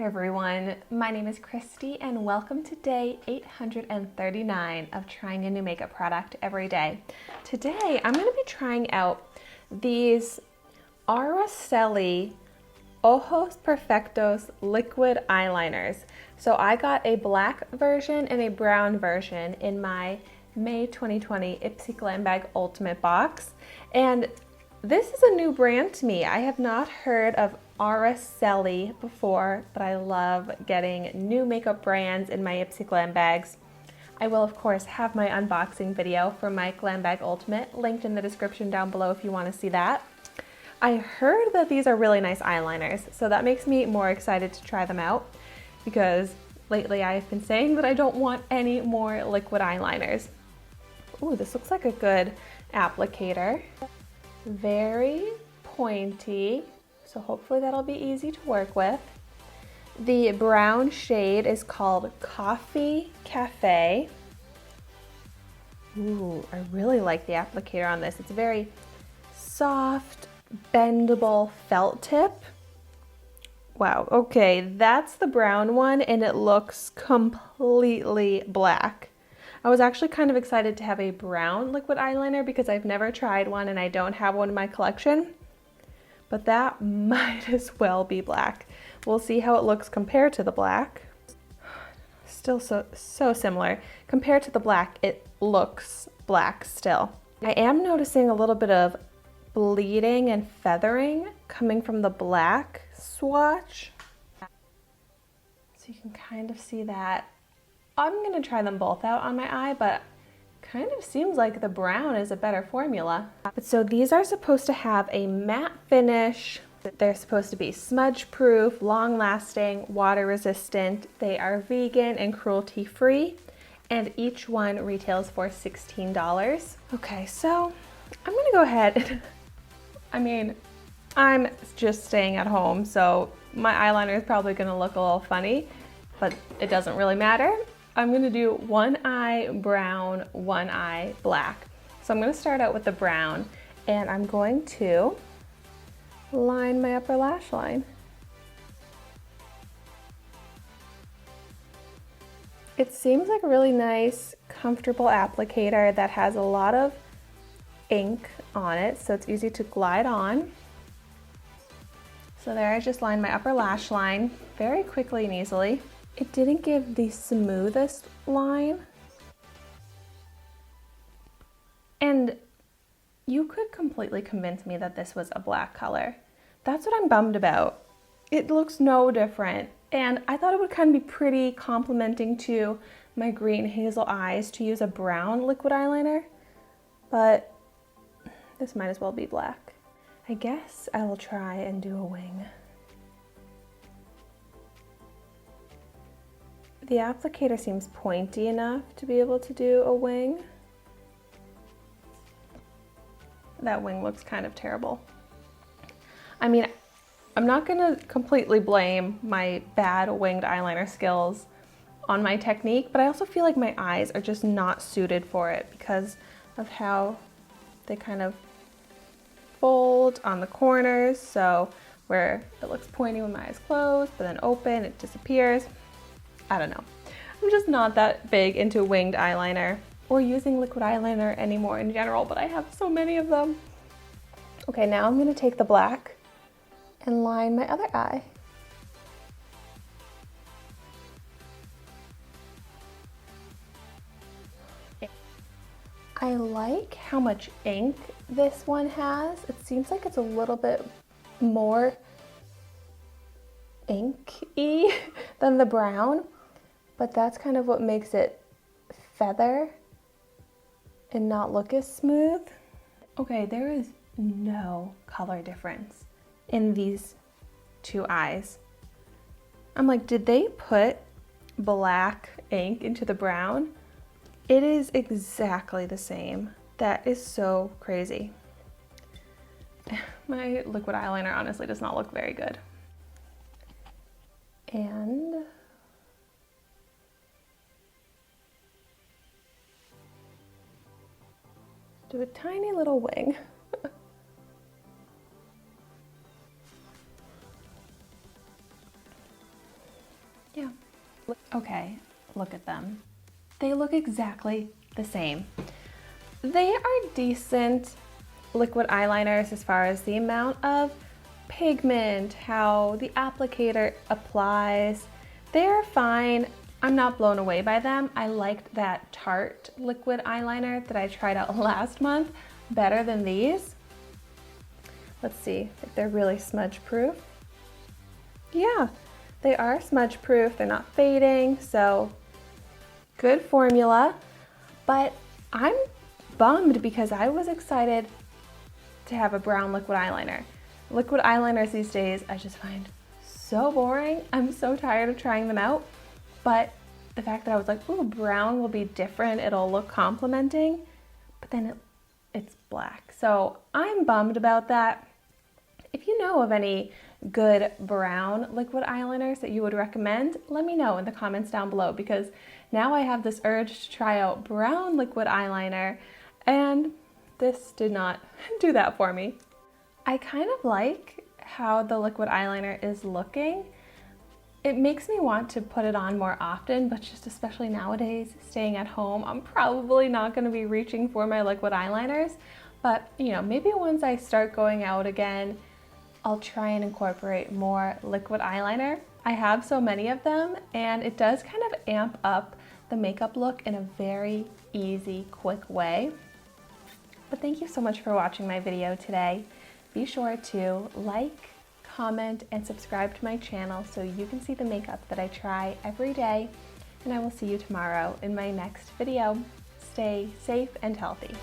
everyone, my name is Christy and welcome to day 839 of trying a new makeup product every day. Today I'm going to be trying out these ARACELI Ojos Perfectos liquid eyeliners. So I got a black version and a brown version in my May 2020 Ipsy Glam Bag Ultimate box, and this is a new brand to me. I have not heard of ARACELI before, but I love getting new makeup brands in my Ipsy Glam Bags. I will of course have my unboxing video for my Glam Bag Ultimate linked in the description down below if you want to see that. I heard that these are really nice eyeliners, so that makes me more excited to try them out because lately I have been saying that I don't want any more liquid eyeliners. Ooh, this looks like a good applicator. Very pointy, so hopefully that'll be easy to work with. The brown shade is called Coffee Cafe. Ooh, I really like the applicator on this. It's a very soft, bendable felt tip. Wow, okay, that's the brown one and it looks completely black. I was actually kind of excited to have a brown liquid eyeliner because I've never tried one and I don't have one in my collection. But that might as well be black. We'll see how it looks compared to the black. Still so similar. Compared to the black, it looks black still. I am noticing a little bit of bleeding and feathering coming from the black swatch. So you can kind of see that. I'm gonna try them both out on my eye, but kind of seems like the brown is a better formula. But so these are supposed to have a matte finish. They're supposed to be smudge proof, long lasting, water resistant. They are vegan and cruelty free, and each one retails for $16. Okay, so I'm gonna go ahead. I mean, I'm just staying at home, so my eyeliner is probably gonna look a little funny, but it doesn't really matter. I'm gonna do one eye brown, one eye black. So I'm gonna start out with the brown and I'm going to line my upper lash line. It seems like a really nice, comfortable applicator that has a lot of ink on it, so it's easy to glide on. So there, I just lined my upper lash line very quickly and easily. It didn't give the smoothest line. And you could completely convince me that this was a black color. That's what I'm bummed about. It looks no different. And I thought it would kind of be pretty complimenting to my green hazel eyes to use a brown liquid eyeliner, but this might as well be black. I guess I will try and do a wing. The applicator seems pointy enough to be able to do a wing. That wing looks kind of terrible. I mean, I'm not gonna completely blame my bad winged eyeliner skills on my technique, but I also feel like my eyes are just not suited for it because of how they kind of fold on the corners. So where it looks pointy when my eyes close, but then open, it disappears. I don't know. I'm just not that big into winged eyeliner or using liquid eyeliner anymore in general, but I have so many of them. Okay, now I'm gonna take the black and line my other eye. I like how much ink this one has. It seems like it's a little bit more inky than the brown, but that's kind of what makes it feather and not look as smooth. Okay, there is no color difference in these two eyes. I'm like, did they put black ink into the brown? It is exactly the same. That is so crazy. My liquid eyeliner honestly does not look very good. And do a tiny little wing. Okay, look at them. They look exactly the same. They are decent liquid eyeliners as far as the amount of pigment, how the applicator applies. They're fine. I'm not blown away by them. I liked that Tarte liquid eyeliner that I tried out last month better than these. Let's see if they're really smudge proof. Yeah, they are smudge proof. They're not fading, so good formula. But I'm bummed because I was excited to have a brown liquid eyeliner. Liquid eyeliners these days I just find so boring. I'm so tired of trying them out. But the fact that I was like, ooh, brown will be different. It'll look complimenting. But then it's black. So I'm bummed about that. If you know of any good brown liquid eyeliners that you would recommend, let me know in the comments down below, because now I have this urge to try out brown liquid eyeliner, and this did not do that for me. I kind of like how the liquid eyeliner is looking. It makes me want to put it on more often, but just especially nowadays, staying at home, I'm probably not going to be reaching for my liquid eyeliners. But, you know, maybe once I start going out again, I'll try and incorporate more liquid eyeliner. I have so many of them, and it does kind of amp up the makeup look in a very easy, quick way. But thank you so much for watching my video today. Be sure to like, comment, and subscribe to my channel so you can see the makeup that I try every day. And I will see you tomorrow in my next video. Stay safe and healthy.